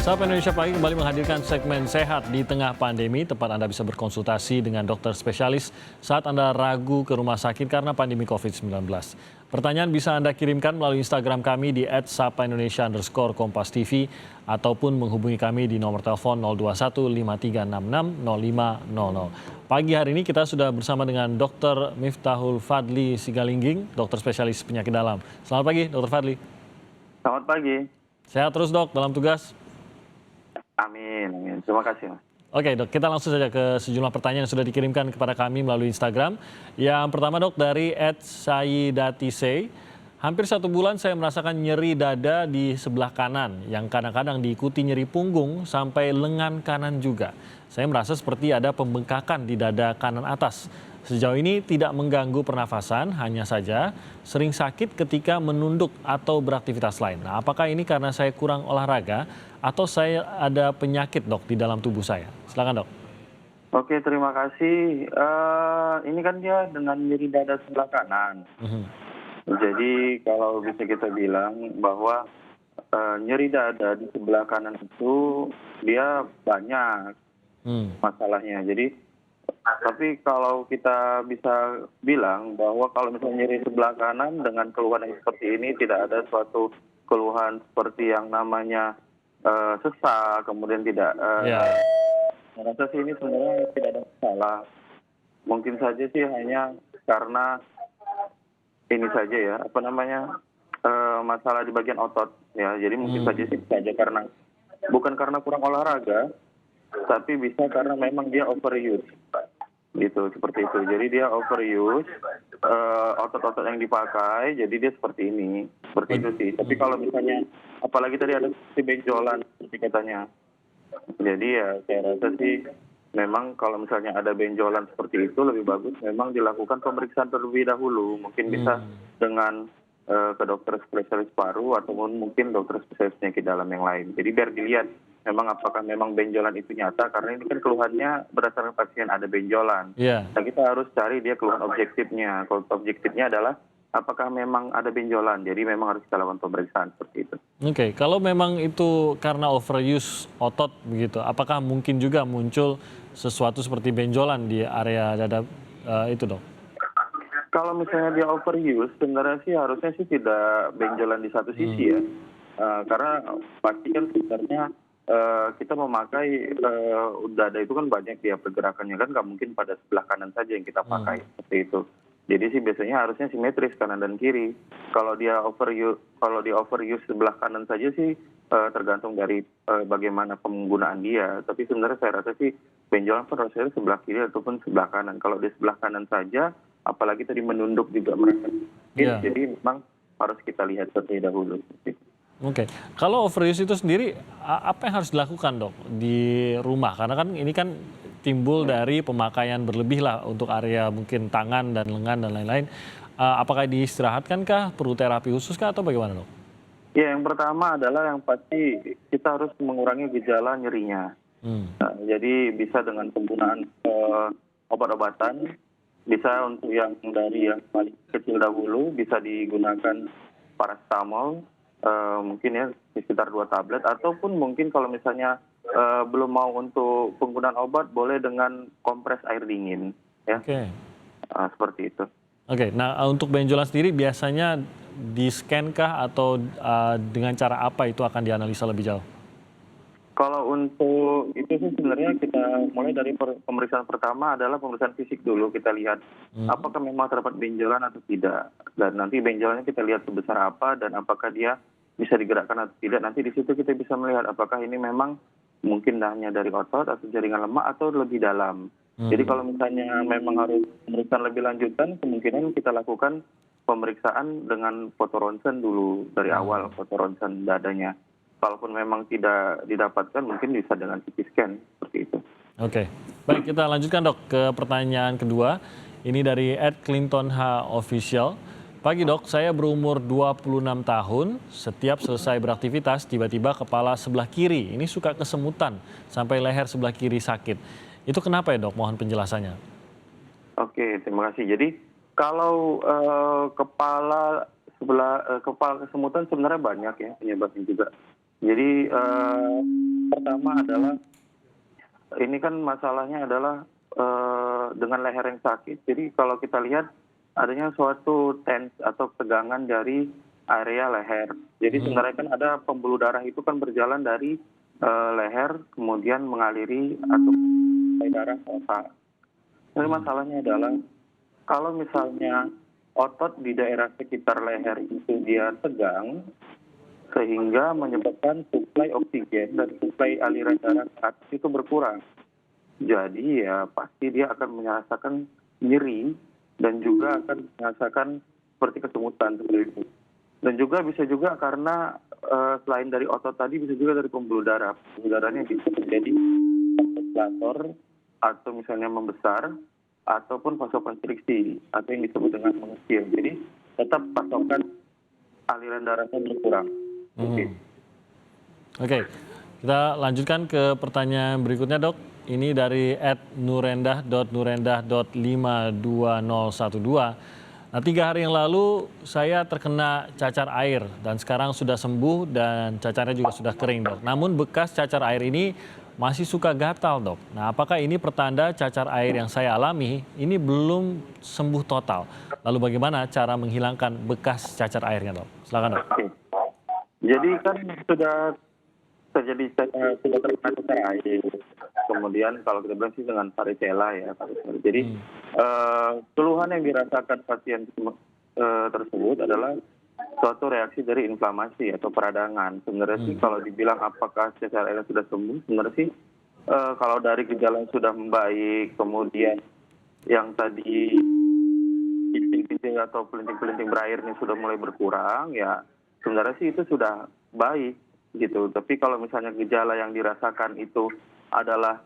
Sapa Indonesia Pagi kembali menghadirkan segmen Sehat di tengah pandemi. Tempat Anda bisa berkonsultasi dengan dokter spesialis saat Anda ragu ke rumah sakit karena pandemi COVID-19. Pertanyaan bisa Anda kirimkan melalui Instagram kami di @sapaindonesia_kompastv ataupun menghubungi kami di nomor telepon 021 5366 0500. Pagi hari ini kita sudah bersama dengan Dr. Miftahul Fadli Sigalingging, dokter spesialis penyakit dalam. Selamat pagi, Dr. Fadli. Selamat pagi. Sehat terus, Dok, dalam tugas. Amin, amin. Terima kasih, Mas. Oke, Dok, kita langsung saja ke sejumlah pertanyaan yang sudah dikirimkan kepada kami melalui Instagram. Yang pertama, Dok, dari @sayidatise. Hampir 1 bulan saya merasakan nyeri dada di sebelah kanan yang kadang-kadang diikuti nyeri punggung sampai lengan kanan juga. Saya merasa seperti ada pembengkakan di dada kanan atas. Sejauh ini tidak mengganggu pernafasan, hanya saja sering sakit ketika menunduk atau beraktivitas lain. Nah, apakah ini karena saya kurang olahraga atau saya ada penyakit, Dok, di dalam tubuh saya? Silakan, Dok. Oke, terima kasih. Ini kan dia dengan nyeri dada sebelah kanan. Jadi kalau bisa kita bilang bahwa nyeri dada di sebelah kanan itu dia banyak masalahnya. Jadi tapi kalau kita bisa bilang bahwa kalau misalnya nyeri sebelah kanan dengan keluhan yang seperti ini tidak ada suatu keluhan seperti yang namanya sesak, kemudian tidak. Saya rasa sih ini sebenarnya tidak ada masalah. Mungkin saja sih hanya karena ini saja ya, masalah di bagian otot ya. Jadi mungkin saja karena bukan karena kurang olahraga, tapi bisa karena memang dia overuse. Gitu, seperti itu. Jadi dia overuse otot-otot yang dipakai, jadi dia seperti ini. Seperti itu sih. Tapi kalau misalnya, apalagi tadi ada si benjolan seperti katanya. Jadi ya saya rasa sih memang kalau misalnya ada benjolan seperti itu lebih bagus memang dilakukan pemeriksaan terlebih dahulu. Mungkin bisa dengan ke dokter spesialis paru ataupun mungkin dokter spesialis penyakit dalam yang lain. Jadi biar dilihat memang apakah memang benjolan itu nyata, karena ini kan keluhannya berdasarkan pasien ada benjolan. Nah, kita harus cari dia keluhan objektifnya. Kalau objektifnya adalah apakah memang ada benjolan, jadi memang harus kita lakukan pemeriksaan seperti itu. Oke, kalau memang itu karena overuse otot begitu, apakah mungkin juga muncul sesuatu seperti benjolan di area dada itu, Dok? Kalau misalnya dia overuse, sebenarnya sih harusnya sih tidak benjolan di satu sisi ya. Karena pasti kan sebenarnya kita memakai dada itu kan banyak ya pergerakannya, kan nggak mungkin pada sebelah kanan saja yang kita pakai seperti itu. Jadi sih biasanya harusnya simetris kanan dan kiri. Kalau dia overuse sebelah kanan saja sih tergantung dari bagaimana penggunaan dia. Tapi sebenarnya saya rasa sih benjolan pun harusnya sebelah kiri ataupun sebelah kanan. Kalau di sebelah kanan saja, apalagi tadi menunduk juga merasa. Jadi memang harus kita lihat terlebih dahulu. Oke, kalau overuse itu sendiri apa yang harus dilakukan, Dok, di rumah? Karena kan ini kan timbul dari pemakaian berlebih lah untuk area mungkin tangan dan lengan dan lain-lain. Apakah diistirahatkankah, perlu terapi khusus kah atau bagaimana, Dok? Ya, yang pertama adalah yang pasti kita harus mengurangi gejala nyerinya. Nah, jadi bisa dengan penggunaan obat-obatan, bisa untuk yang dari yang paling kecil dahulu bisa digunakan paracetamol. Mungkin ya sekitar 2 tablet, ataupun mungkin kalau misalnya belum mau untuk penggunaan obat, boleh dengan kompres air dingin ya. Seperti itu. Oke, nah untuk benjolan sendiri biasanya di-scan kah atau dengan cara apa itu akan dianalisa lebih jauh? Kalau untuk itu sih sebenarnya kita mulai dari pemeriksaan pertama adalah pemeriksaan fisik dulu. Kita lihat apakah memang terdapat benjolan atau tidak. Dan nanti benjolannya kita lihat sebesar apa dan apakah dia bisa digerakkan atau tidak. Nanti di situ kita bisa melihat apakah ini memang mungkin hanya dari otot atau jaringan lemak atau lebih dalam. Jadi kalau misalnya memang harus pemeriksaan lebih lanjutan, kemungkinan kita lakukan pemeriksaan dengan foto ronsen dulu dari awal, foto ronsen dadanya. Kalaupun memang tidak didapatkan, mungkin bisa dengan CT scan, seperti itu. Oke, baik, kita lanjutkan, Dok, ke pertanyaan kedua. Ini dari @clintonhofficial. Pagi, Dok, saya berumur 26 tahun, setiap selesai beraktivitas tiba-tiba kepala sebelah kiri ini suka kesemutan sampai leher sebelah kiri sakit. Itu kenapa ya, Dok? Mohon penjelasannya. Oke, terima kasih. Jadi kalau kepala kesemutan sebenarnya banyak ya penyebabnya juga. Jadi pertama adalah ini kan masalahnya adalah dengan leher yang sakit. Jadi kalau kita lihat adanya suatu tense atau tegangan dari area leher. Jadi sebenarnya kan ada pembuluh darah itu kan berjalan dari leher kemudian mengaliri atau sampai darah ke otak. Jadi masalahnya adalah kalau misalnya otot di daerah sekitar leher itu dia tegang sehingga menyebabkan suplai oksigen dan suplai aliran darah ke atas itu berkurang. Jadi ya pasti dia akan merasakan nyeri dan juga akan merasakan seperti kesemutan seperti itu. Dan juga bisa juga karena selain dari otot tadi bisa juga dari pembuluh darah. Pembuluh darahnya bisa terjadi vasodilator atau misalnya membesar ataupun vasokonstriksi atau yang disebut dengan mengecil. Jadi tetap pasokan aliran darahnya berkurang. Oke, kita lanjutkan ke pertanyaan berikutnya, Dok. Ini dari @nurendah.nurendah.52012. Nah, 3 hari yang lalu saya terkena cacar air dan sekarang sudah sembuh dan cacarnya juga sudah kering, Dok. Namun bekas cacar air ini masih suka gatal, Dok. Nah, apakah ini pertanda cacar air yang saya alami ini belum sembuh total? Lalu bagaimana cara menghilangkan bekas cacar airnya, Dok? Silakan, Dok. Oke. Jadi kan sudah sudah terkena cacar air. Kemudian kalau kita bilang sih dengan varicella ya. Jadi keluhan yang dirasakan pasien tersebut adalah suatu reaksi dari inflamasi atau peradangan. Sebenarnya sih kalau dibilang apakah cacar airnya sudah sembuh, sebenarnya sih kalau dari gejala yang sudah membaik, kemudian yang tadi pinting-pinting atau pelinting-pelinting berair ini sudah mulai berkurang, ya sebenarnya sih itu sudah baik gitu. Tapi kalau misalnya gejala yang dirasakan itu adalah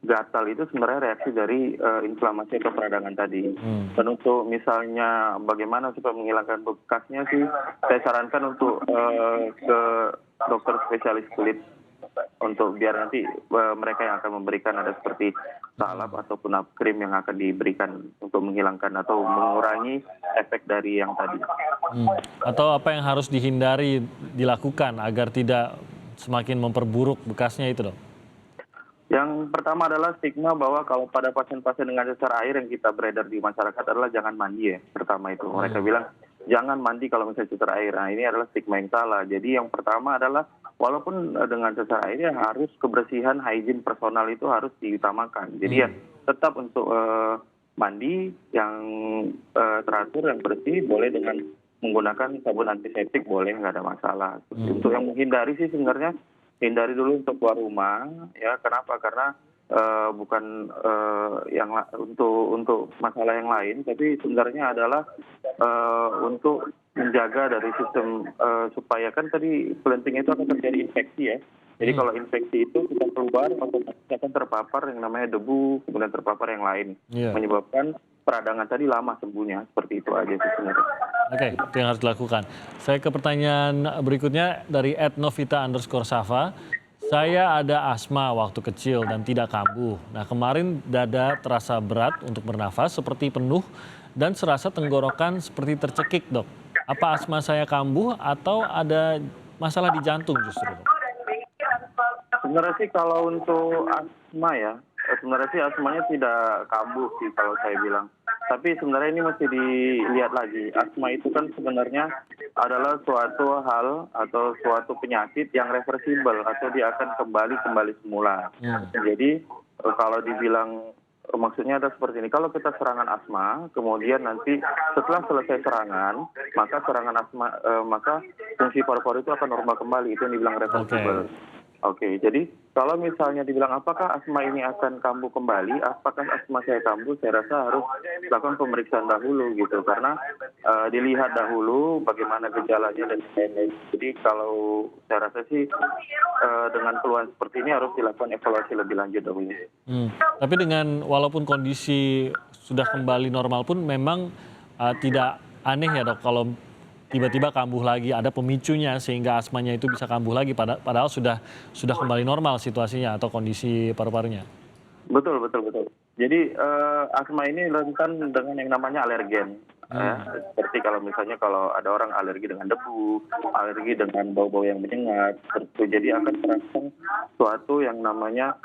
gatal, itu sebenarnya reaksi dari inflamasi atau peradangan tadi. Dan untuk misalnya bagaimana supaya menghilangkan bekasnya sih, saya sarankan untuk ke dokter spesialis kulit untuk biar nanti mereka yang akan memberikan ada seperti salep ataupun krim yang akan diberikan untuk menghilangkan atau mengurangi efek dari yang tadi. Atau apa yang harus dihindari dilakukan agar tidak semakin memperburuk bekasnya itu, Dok? Yang pertama adalah stigma bahwa kalau pada pasien-pasien dengan cacar air yang kita beredar di masyarakat adalah jangan mandi ya. Pertama itu mereka bilang jangan mandi kalau misalnya cacar air. Nah, ini adalah stigma yang salah. Jadi yang pertama adalah walaupun dengan cacar air ya harus kebersihan, hygiene personal itu harus diutamakan. Jadi ya tetap untuk mandi yang teratur, yang bersih, boleh dengan menggunakan sabun antiseptik, boleh, nggak ada masalah. Untuk yang menghindari sih sebenarnya hindari dulu untuk keluar rumah, ya. Kenapa? Karena bukan untuk masalah yang lain, tapi sebenarnya adalah untuk menjaga dari sistem supaya kan tadi pelenting itu akan terjadi infeksi ya. Jadi kalau infeksi itu kita keluar otomatis akan terpapar yang namanya debu, kemudian terpapar yang lain, menyebabkan peradangan tadi lama sembuhnya. Seperti itu aja sih sebenarnya. Oke, itu yang harus dilakukan. Saya ke pertanyaan berikutnya dari @novita_sava. Saya ada asma waktu kecil dan tidak kambuh. Nah, kemarin dada terasa berat untuk bernafas seperti penuh dan serasa tenggorokan seperti tercekik, Dok. Apa asma saya kambuh atau ada masalah di jantung justru, Dok? Sebenarnya sih kalau untuk asma ya, sebenarnya sih asmanya tidak kambuh sih kalau saya bilang. Tapi sebenarnya ini mesti dilihat lagi. Asma itu kan sebenarnya adalah suatu hal atau suatu penyakit yang reversibel atau dia akan kembali semula. Jadi kalau dibilang maksudnya ada seperti ini. Kalau kita serangan asma, kemudian nanti setelah selesai serangan, maka fungsi paru-paru itu akan normal kembali. Itu yang dibilang reversibel. Oke, jadi kalau misalnya dibilang apakah asma ini akan kambuh kembali, apakah asma saya kambuh, saya rasa harus lakukan pemeriksaan dahulu gitu, karena dilihat dahulu bagaimana gejalanya dan lain-lain. Jadi kalau saya rasa sih dengan keluhan seperti ini harus dilakukan evaluasi lebih lanjut dahulu. Tapi dengan walaupun kondisi sudah kembali normal pun memang tidak aneh ya, Dok, kalau tiba-tiba kambuh lagi, ada pemicunya sehingga asmanya itu bisa kambuh lagi padahal sudah kembali normal situasinya atau kondisi paru-parunya. Betul. Jadi asma ini rentan dengan yang namanya alergen. Seperti kalau misalnya kalau ada orang alergi dengan debu, alergi dengan bau-bau yang menyengat, seperti itu. Jadi akan terangsang suatu yang namanya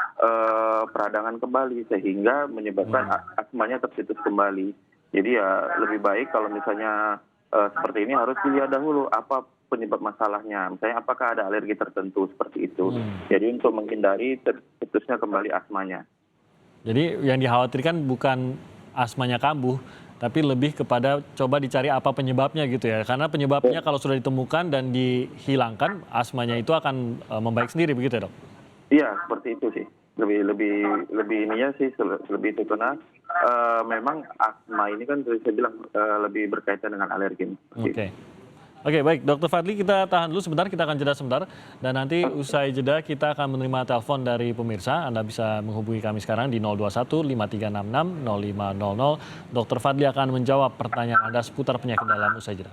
peradangan kembali sehingga menyebabkan asmanya tercetus kembali. Jadi ya lebih baik kalau misalnya seperti ini harus dilihat dahulu apa penyebab masalahnya. Misalnya apakah ada alergi tertentu seperti itu. Jadi untuk menghindari tercetusnya kembali asmanya. Jadi yang dikhawatirkan bukan asmanya kambuh, tapi lebih kepada coba dicari apa penyebabnya gitu ya. Karena penyebabnya kalau sudah ditemukan dan dihilangkan, asmanya itu akan membaik sendiri begitu ya, Dok? Iya, seperti itu sih. Lebih ininya sih lebih itu karena memang asma ini kan saya bilang lebih berkaitan dengan alergen. Oke. Oke, baik, Dokter Fadli, kita tahan dulu sebentar, kita akan jeda sebentar. Dan nanti usai jeda kita akan menerima telepon dari pemirsa. Anda bisa menghubungi kami sekarang di 021 5366 0500. Dokter Fadli akan menjawab pertanyaan Anda seputar penyakit dalam usai jeda.